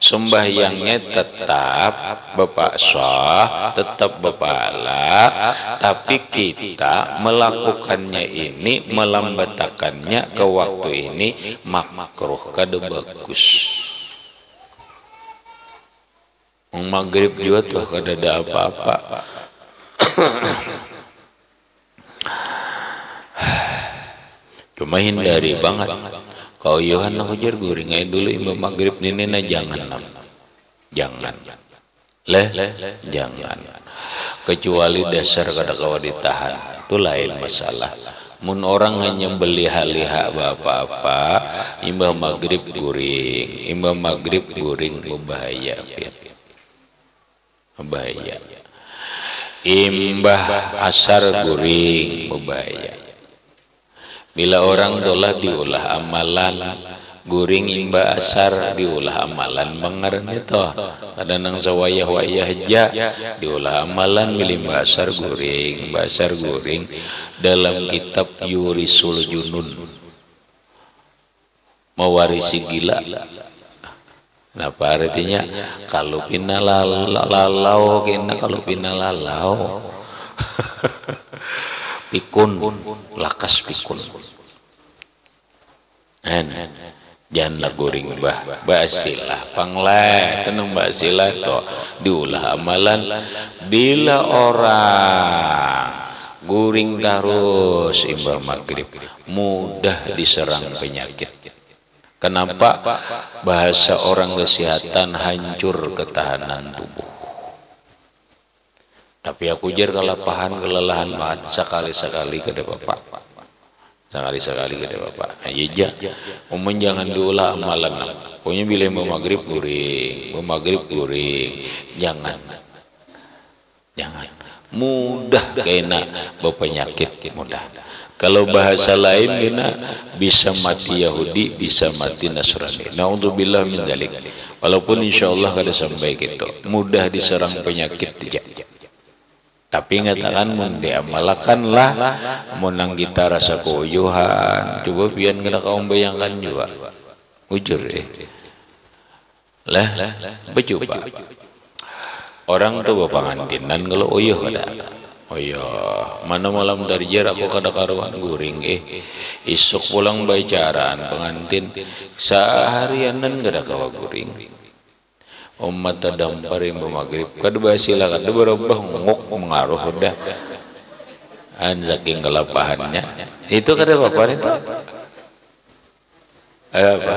Sembahyangnya tetap Bapak sah, tetap berpahala, tapi kita melakukannya ini, melambatkannya ke waktu ini makruh, kada bagus. Maghrib juga tuh kada ada apa-apa. Cuma hindari banget. Kau Yohan aku jar guringai dulu imam maghrib ini na jangan jangan kecuali dasar kada kawa ditahan itu lain masalah. Mun orang hanya beli haliha apa-apa imam maghrib guring bahaya. Imbah asar guring bahaya. Bila orang dolah diulah amalan guring imba asar diulah amalan bangaran itu kadang nang sawayah-wayah aja diulah amalan milimba asar guring dalam kitab Yurisul Junun mewarisi gila. Apa artinya? Kalau pina lalau kena kalau pina lalau pikun lakas pikun jangan guring basilah panglah tenang basilah to diulah amalan. Bila orang guring terus imbah maghrib mudah diserang penyakit. Kenapa? Bahasa orang kesehatan hancur ketahanan tubuh. Tapi aku jar kelelahan banget sekali-sekali ke bapak. Sekali-sekali ke bapak. Aja. Jangan diulah amalan. Pokoknya bila maghrib guring. Jangan. Mudah kena berpenyakit mudah. Kalau bahasa lain kena bisa mati Yahudi, bisa mati Nasrani. Naudzubillah min dzalik. Walaupun insyaallah kada sampai gitu. Mudah diserang penyakit tidak. Tapi ngatakan mun diamalkanlah menang kita rasa keuyuhan. Coba pian kena kaum bayangkan juga. Ujur lah bercoba. Orang tuh pengantinan kalau uyuh ada. Mana malam dari jarak aku kada karuan guring isuk pulang bacaran pengantin seharianan kada kawa guring. Umat dampar yang maghrib kada basila kada berubah ngok mengaruh dah saking kelapahannya itu kada apa itu apa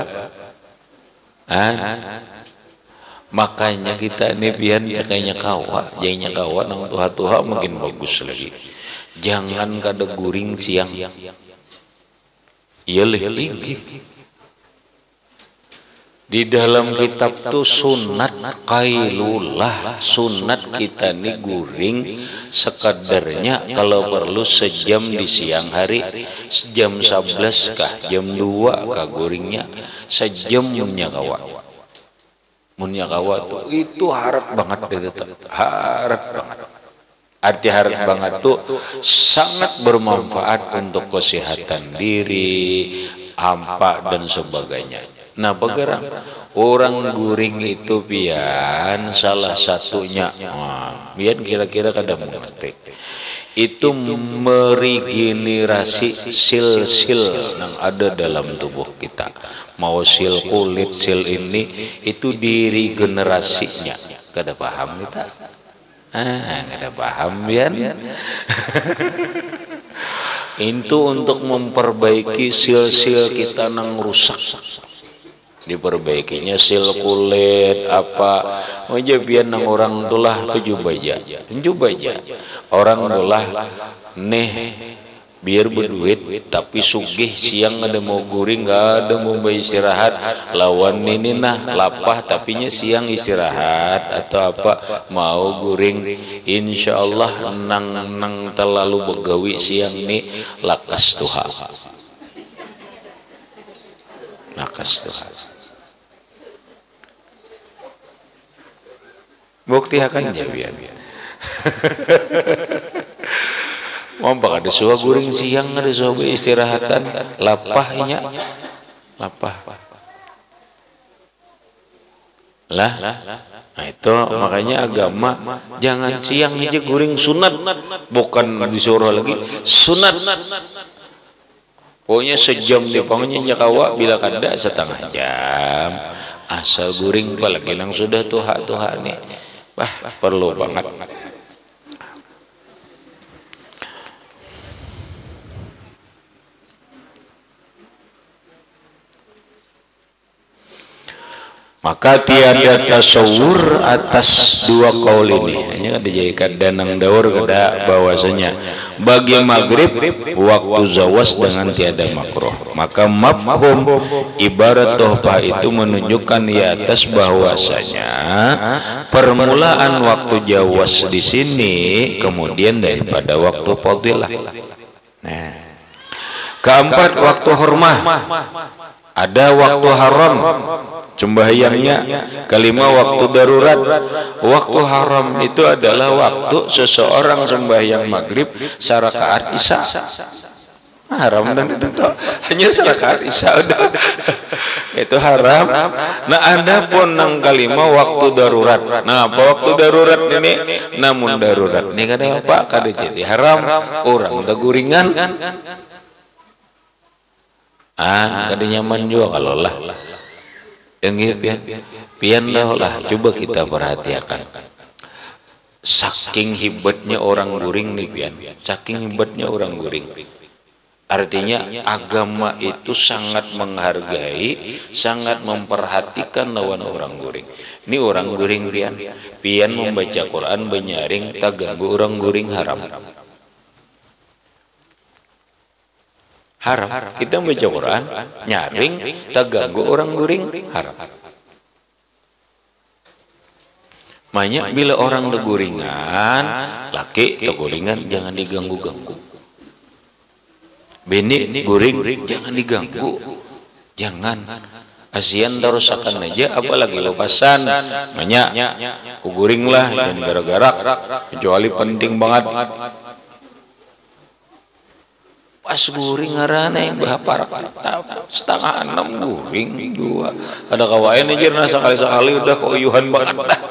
makanya kita ini pian kayaknya kawa jadinya kawa nang tuha mungkin bagus lagi. Jangan kada guring siang iya lagi Di dalam kitab tuh sunat kailulah, sunat kita nih guring sekadarnya kalau perlu sejam di siang hari, jam 11 kah, jam 2 kah guringnya, sejam munnya kawa. Munnya kawa tuh itu harap banget itu, harap banget. Arti harap banget tuh sangat bermanfaat untuk kesehatan diri, hampa dan sebagainya. Nah, begerang orang guring itu pian salah satunya, pian kira-kira kada mengerti. Itu meregenerasi sil-sil yang ada dalam tubuh kita. Mau sil kulit, sil ini itu diregenerasinya. Kada paham kita? Kada paham pian. Itu untuk memperbaiki sil-sil kita nang rusak. Diperbaikinya sil kulit apa aja biar nang orang tulah tujuh baja orang tulah nih biar berduit tapi sugih siang ada mau guring nggak ada mau istirahat lawan ini nah lapah tapinya siang istirahat atau apa mau guring insya Allah nang terlalu begawi siang nih lakas Tuhan bukti akan biar Mompak ada suah guring siang ada suah istirahatan lapahnya lapah lah. Nah itu makanya agama jangan siang aja guring sunat, bukan disuruh lagi sunat. Pokoknya sejam di pangnya kawa bila kada setengah jam asal guring apalagi nang sudah tuha nih. Perlu banget. Maka tiada tasawur atas dua kaul ini. Hanya dijadikan danang daur kada bahwasanya bagi maghrib waktu zawas dengan tiada makruh. Maka mafhum ibarat tohbah itu menunjukkan di atas bahwasanya permulaan waktu jawas di sini kemudian daripada waktu fadilah. Nah, keempat waktu hurmah. Ada waktu haram sembahyangnya, kelima waktu darurat. Waktu haram itu adalah waktu seseorang sembahyang maghrib sarakaat isya. Haram dan itu hanya sarakaat isya udah. Itu haram. Nah ada pun nang kelima waktu darurat. Nah apa waktu darurat ini? Namun darurat ini kada apa kada jadi haram. Orang teguringan kada nyaman juga kalau lah yang pian lah coba kita perhatikan saking hebatnya orang guring nih pian, saking hebatnya orang guring. Artinya agama itu sangat menghargai, sangat memperhatikan lawan orang guring. Ini orang guring pian membaca Quran benyaring tak ganggu orang guring haram. Haram. Kita baca Quran, nyaring, tak ganggu orang guring, haram. Banyak bila orang teguringan, laki teguringan jangan diganggu-ganggu. Bini guring jangan diganggu, jangan. Asian terus akan aja, apalagi lepasan, banyak. Guring lah, jangan gara-gara, kecuali penting banget. Pas guring ngarana yang berapa setengah 6 guring juga ada kawain aja nasa sekali udah keuyuhan banget dah.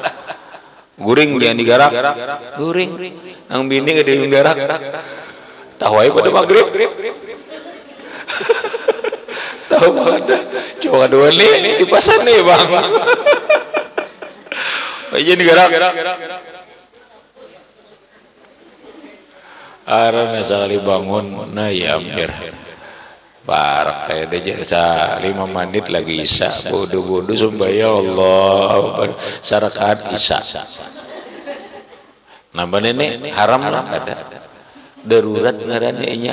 Guring jangan digarak guring nang bini gak digarak tahu aja pada maghrib tahu banget dah coba dua nih di pasar nih bang aja digarak arana sekali bangun nah ya hampir barak kayak deja 5 menit lagi isya bodoh-bodoh sumbaya Allah sarakat isya nambah nenek haram lah ada darurat ngarannya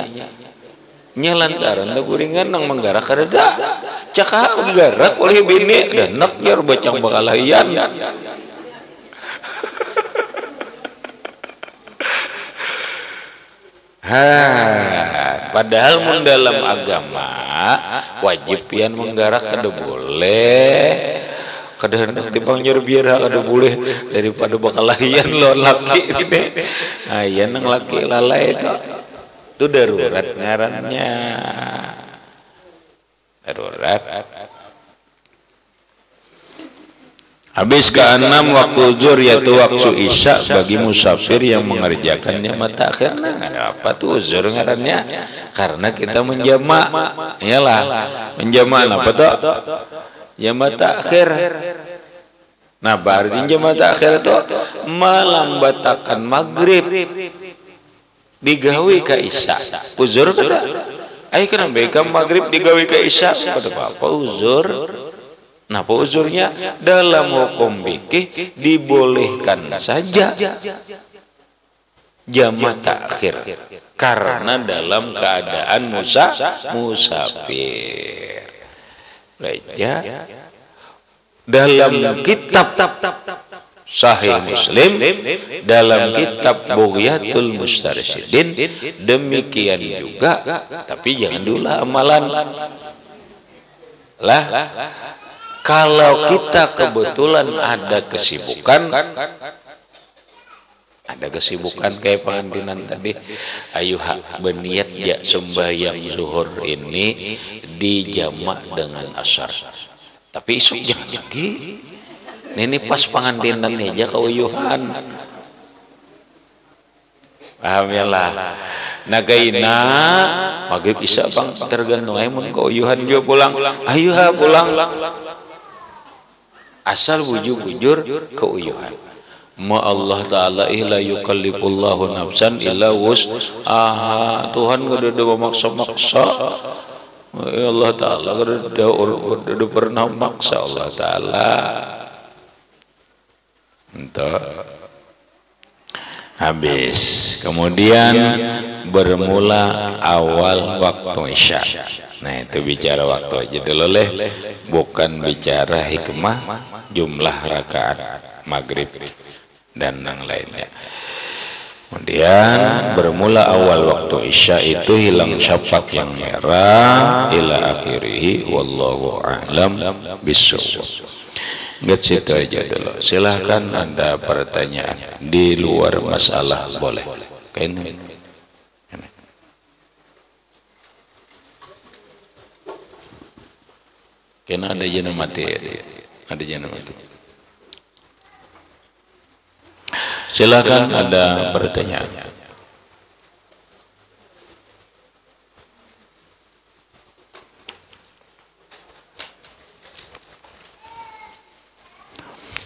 nya lantaran da guringan nang menggarak kada cakap garak oleh bini dan nak jar bacang bakalayan. Padahal mun dalam agama wajib pian menggarak kada boleh, kada hendak dipanggil biara kada boleh daripada bakalayan lo laki ini. Ayan nang laki lalai itu darurat ngarannya. Darurat. Habis ke-6 waktu zuhur yaitu waktu isya bagi musafir yang mengerjakannya mata akhir. Nah, ada apa tuh zuhur ngarannya? Karena kita menjamak. Iyalah, menjamak apa tuh? Jamak akhir. Nah, berarti jamak akhir itu melambatakan maghrib digawe ka isya. Uzur kada? Ai kana beka maghrib digawe ka isya pada apa uzur? Nah, uzurnya dalam hukum fikih dibolehkan saja jamak takhir karena dalam keadaan musafir. Baca dalam kitab Sahih Muslim, dalam kitab Bughyatul Mustarsyidin demikian juga, tapi jangan diulah amalan lah. Kalau kita kebetulan ada kesibukan kayak pengantinan tadi, ayo berniat ya sembahyang zuhur ini dijamak dengan asar. Tapi isuk jangan lagi. Ini pas pengantinan aja keuyuhan. Paham ya lah. Nagaina maghrib isya bang tergantung mun keuyuhan juga pulang. Ayo pulang. Asal bujur-bujur keuyuhan. Ma Allah Ta'ala la yukallifullahu nafsan illa wus'aha. Tuhan gak ada memaksa-maksa. Allah Ta'ala gak ada pernah maksa Allah Ta'ala. Entah. Habis. Kemudian bermula awal waktu isya. Nah, itu bicara waktu aja dulu bukan bicara hikmah jumlah rakaat maghrib dan yang lainnya. Kemudian bermula awal waktu isya itu hilang syapak yang merah ila akhirih wallahu a'lam bishawab. Nggak situ aja dulu. Silahkan ada pertanyaan di luar masalah boleh. Kayaknya kena ada jana mati, ada jana mati. Silakan ada pertanyaan.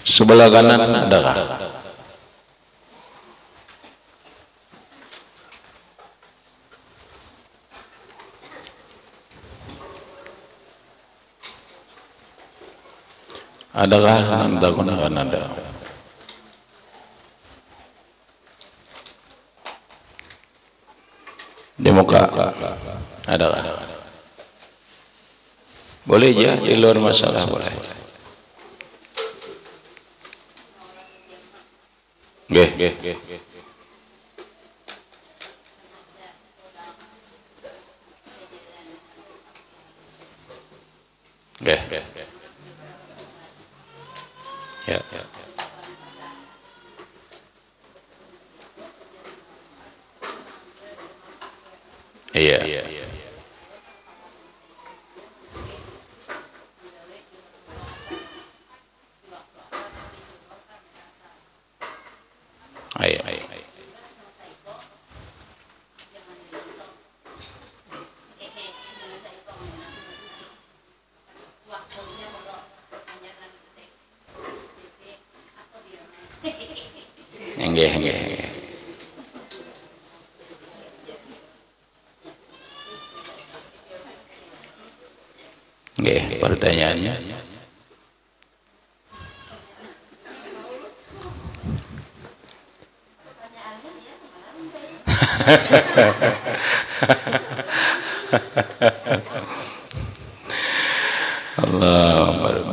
Sebelah kanan adakah? Adakah? Anda gunakan ada. Di muka adakah? Boleh aja di luar masalah boleh. Nggih. Nggih. Ya. Iya. Ayo. Nggih. Nggih, pertanyaannya.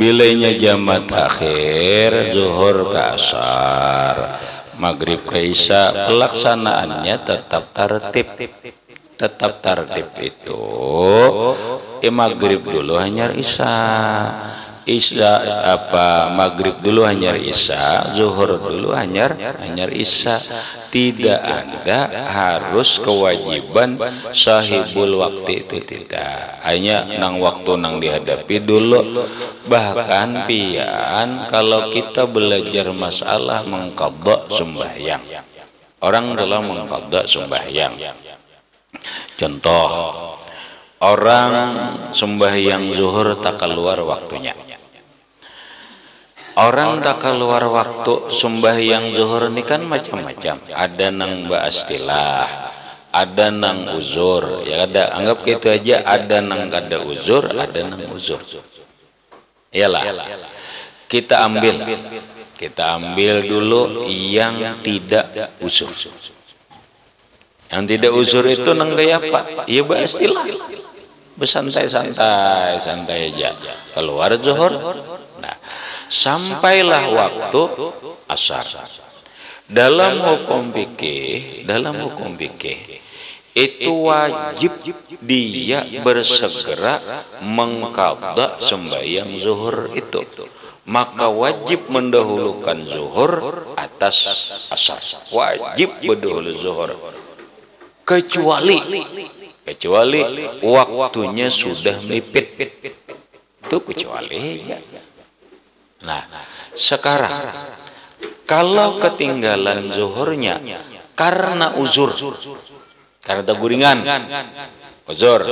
bilanya jamat akhir zuhur ke asar, maghrib ke isya, pelaksanaannya tetap tertib itu maghrib dulu hanya isya maghrib dulu hanya isya, zuhur dulu hanya isya. Tidak ada harus kewajiban sahibul waktu itu, tidak, hanya nang waktu nang dihadapi dulu. Bahkan pian kalau kita belajar masalah mengqadha sembahyang, orang dalam mengqadha sembahyang, contoh orang sembahyang zuhur tak keluar waktunya. Orang tak keluar waktu sembahyang zuhur ini kan macam-macam. Ada nang ba'astilah, ada nang uzur. Ya ada, anggap gitu aja, ada nang kada uzur, ada nang uzur. Iyalah. Kita ambil dulu yang tidak uzur. Yang tidak uzur itu nang gaya apa? Ya ba'astilah. Bersantai-santai aja. Keluar zuhur. Nah, sampailah waktu asar. Dalam hukum fikih itu wajib dia bersegera mengqadha sembahyang zuhur itu. Maka wajib mendahulukan zuhur atas asar. Wajib mendahului zuhur. Kecuali waktunya sudah mepet. Itu kecuali ya. Nah, sekarang kalau ketinggalan zuhurnya karena uzur, karena teguringan, uzur,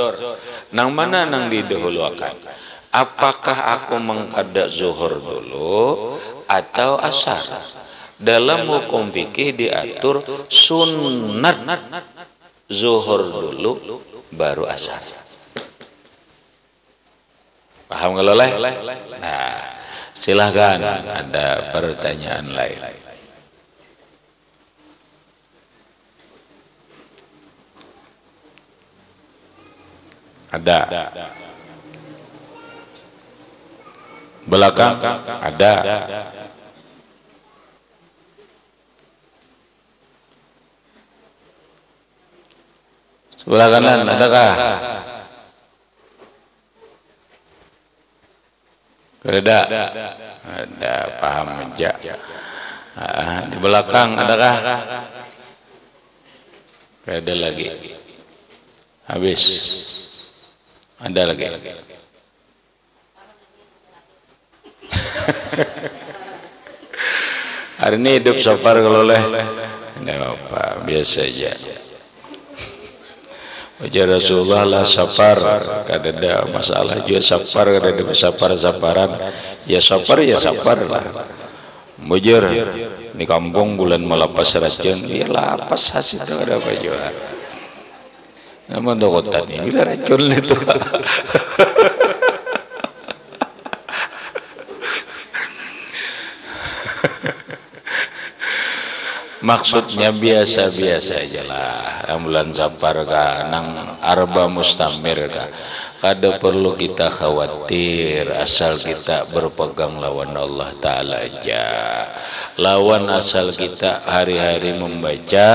nang mana nang didahulukan? Apakah aku mengqadha zuhur dulu atau asar? Dalam hukum fikih diatur sunnat zuhur dulu baru asar. Paham kalau leh? Nah, silahkan ada pertanyaan lain. Ada. Belakang ada. Sebelah kanan adakah? Ada, paham aja. Di belakang adakah? Ada lagi. Habis. Ada lagi. Hari ini hidup safar kalau leh. Tidak apa, biasa aja. Wajah Rasulullah lah safar, kada ada masalah juga safar, kada ada saparan. Ya safar lah. Mujur di kampung bulan melapas racun, ya lapas hasil kada apa juga. Nama dokotan ini bila racun itu. Maksudnya biasa-biasa aja lah. Bulan safar kah, nang arba mustamir kah, kada perlu kita khawatir asal kita berpegang lawan Allah Ta'ala aja. Lawan asal kita hari-hari membaca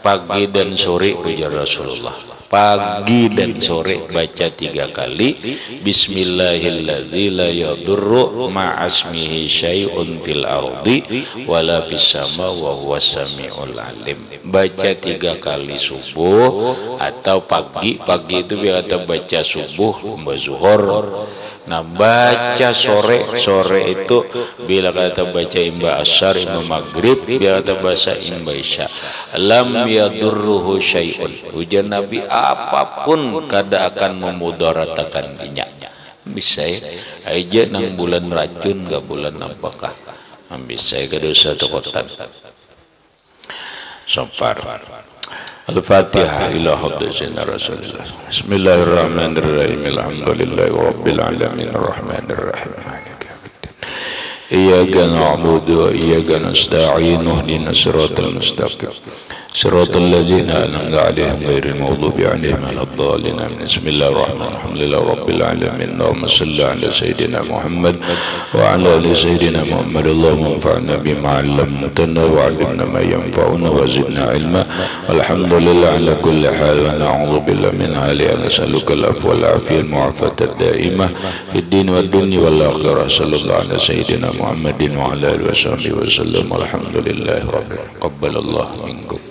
pagi dan sore ujar Rasulullah. Pagi dan sore baca 3 kali Bismillahilladzi la yadurru ma'asmihi syai'un fil ardi wala fis sama wa huwas samiul alim. Baca 3 kali subuh atau pagi itu biar kita baca subuh zuhur. Nah, baca sore itu bila kata baca imba asar, imba maghrib, biar kata bahasa imba isya. Lam yadurruhu syai'un. Ujian Nabi apapun kada akan memudaratakan dinya. Bisa aja nang bulan racun gak bulan apakah. Bisa kada usah takutan. Safar. Al-Fatihah ila hadratina Rasulullah. Bismillahirrahmanirrahim. Alhamdulillahi rabbil alamin arrahmanir rahim. Iyyaka na'budu wa iyyaka nasta'in ihdinas siratal mustaqim. Siratal ladzina an'amta 'alaihim ghairil maghdubi 'alaihim waladdallin. Bismillahirrahmanirrahim. Alhamdulillahi rabbil alamin. Allahumma shalli 'ala sayyidina Muhammad wa 'ala ali sayyidina Muhammad. Allahumma anfa'na bima 'allamtana wa 'allimna ma yanfa'una wa zidna 'ilma. Alhamdulillah 'ala kulli hal wa na'udzu billahi min hali nas'aluka al-'afwa wal 'afiyah al-mu'afata ad-da'imah fid din wad dunya wal akhirah. Sallallahu 'ala sayyidina Muhammadin wa 'ala alihi wa sahbihi wa sallam. Alhamdulillahi rabbil alamin. Qabbalallahu minkum.